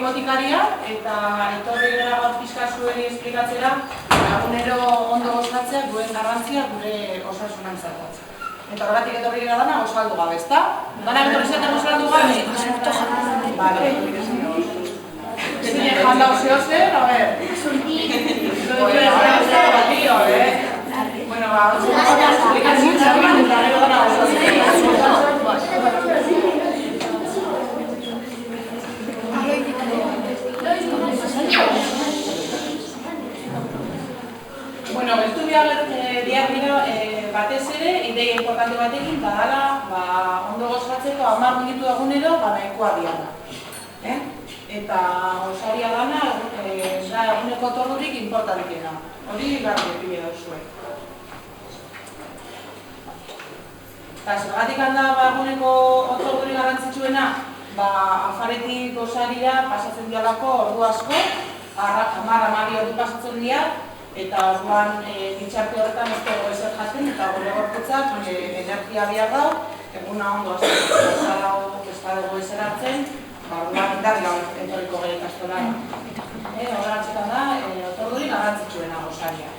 kimotikaria eta etorri gara gaur pixka zueri esplikatzera egunero ondo gozatzea duen garrantzia gure osasunantzako. Eta horregatik etorri gara dana osaldu gabe, ezta? Dana etorri zaten osaldu gabe? Vale. Zine janda oze, a ver. Bueno, va, bueno, estu behar dira batez ere, ideia importante batekin, dala, ondo gozatzeko 10 minutu egunero, nahikoa diana. Eta osaria dana, eguneko otordurik importanteena. Hori garbi epile dauzue. Eta zergatik handa eguneko otordurik garrantzitsuena, afaretik osarira pasatzen dialako ordu asko, 10-12 ordu pasatzen dira, eta orduan ditxarte horretan ez dago ezer jaten, eta gure gorputzak energia behar dau, eguna ondo ez dago ezer hartzen, orduan indarri gaur etorriko gero ikastolara. Horretzetan da, otordurik garrantzitsuena osaria.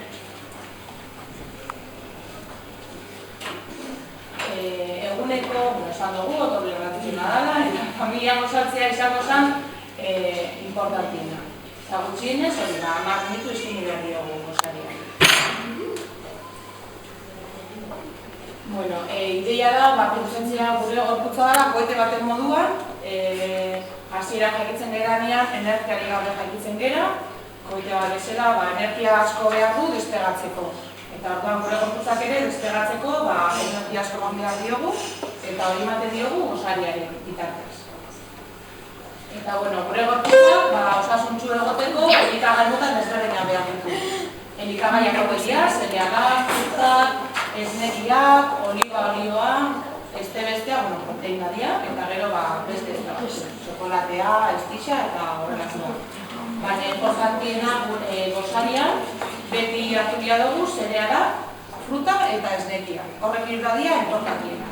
Eguneko, esan dugu, otordurik garrantzitsuena dela, eta familia gozatzea izango zen importantiena. Eta gutxienez, hori da, 10 minutu izkini behar diogu osaria. Bueno, ideia da, produzentzia gure gorputza dara, koete baten moduan, hasiera jaikitzen geranean, energiari gabe jaikitzen gera, koite bat bezala, energia asko behar du despegatzeko. Eta orduan gure gorputzak ere despegatzeko, energia asko behar diogu, eta hori ematen diogu osariaren bitartez. Eta, bueno, gure gorputzak, osasuntsu egoteko, elikagai motan desberdinak behar ditu. Elikagaiak hau dira, zerealak, frutak, esnekiak, olioa, bestea, proteina dira, eta gero beste txokolatea, estixa eta horrelakoa. Baina, importantiena gozarian, beti hartu bia dugu, zerealak, fruta eta esnekia. Horrek irra dira, importantiena.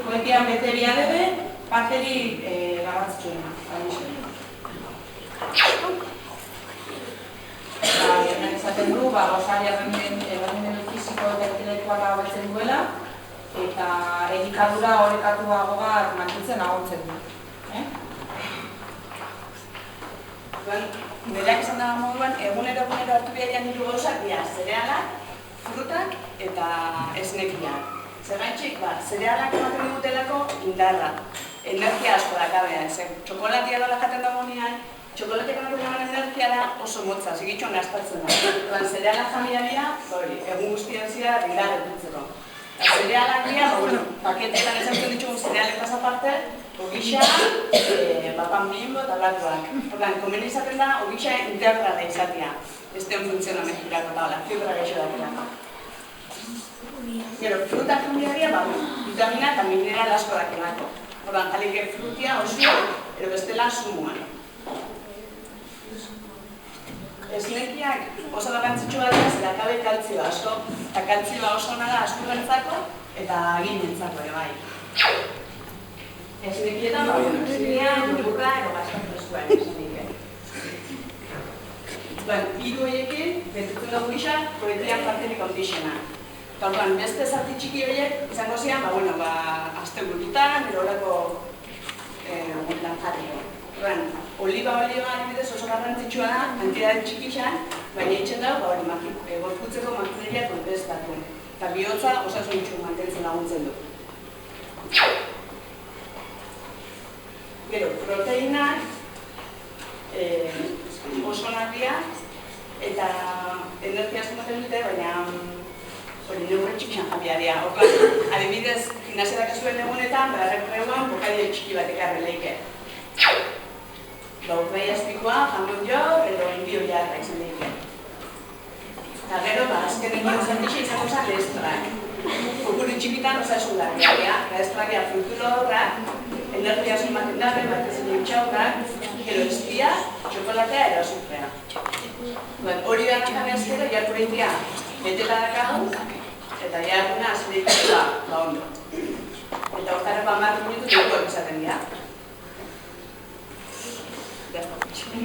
Koetian bete bia debe, parteri garrantzitsuena. Esaten du, gozaria errendimendu fisiko eta intelektuala hobetzen duela, eta elikadura orekatuago bat mantentzen agontzen du. Bereak esan dago moduan, egunero hartu behar hiru gauzak dira, zerealak, frutak eta esnekiak. Zergaitxik, zerealak ematen digutelako indarra, energia asko dakabea. Txokolatia dola jaten dagoenean, txokolatek ematen dagoen energia da oso motza, zigitxoan gastatzen da. Zerealak jamia dira, egun guztian zira indarra dutzeko. Zerealak dira, paketetan ezautzen ditugu zerealetaz aparte, ogisa, pan bimbo eta latuak. Hortan, komen izaten da, ogisa integrala izatea. Ez den funtzionamenturako eta fibra gaixo dakelako. Gero, frutak jamia dira, vitamina eta mineral asko dakelako. Hortan, talik frutia, osua, edo bestela sumuan. Esnekiak oso garrantzitsua dira, zera kabe kaltzioa asko, eta kaltzioa oso naga askurrentzako eta ginentzako ere bai. Esnekietan, esnea, burra, edo gazta freskoan esnekiek. Hiru horiekin, betetzen dugu gisa, koetian parterik ondixena. Eta beste zati txiki horiek izango zian, azte burutan, edo horako lanjateko. Oliba adibidez oso garrantzitsua da, kantitate txikixan, baina itxen dago gorputzeko makineria konpestatu. Eta bihotza osasuntsu mantentzen laguntzen du. Gero, proteinak oso nagia eta energia asko ematen dute, baina neurri txikixan japia dira. Adibidez, gimnasiadak zuen egunetan, errekorreuan bokadile txiki bat ekarri leike. Urrei azpikoa, jamon jo, edo inbio jarra izan daike. Eta gero, azkeneko zantixa izango zen lehestrak. Kopuru txikitan osasun larria, lehestrakea frutulo horrak, energia ematen dabe, batez ere txaurrak, gero estia, txokolatea edo azukrea. Hori behar nakan ezkero, jarkurei dira, betela dakagu, eta jarguna azleikua ondo. Eta hortareko 10 minutu dugu izaten dira. Ya está. Etxea,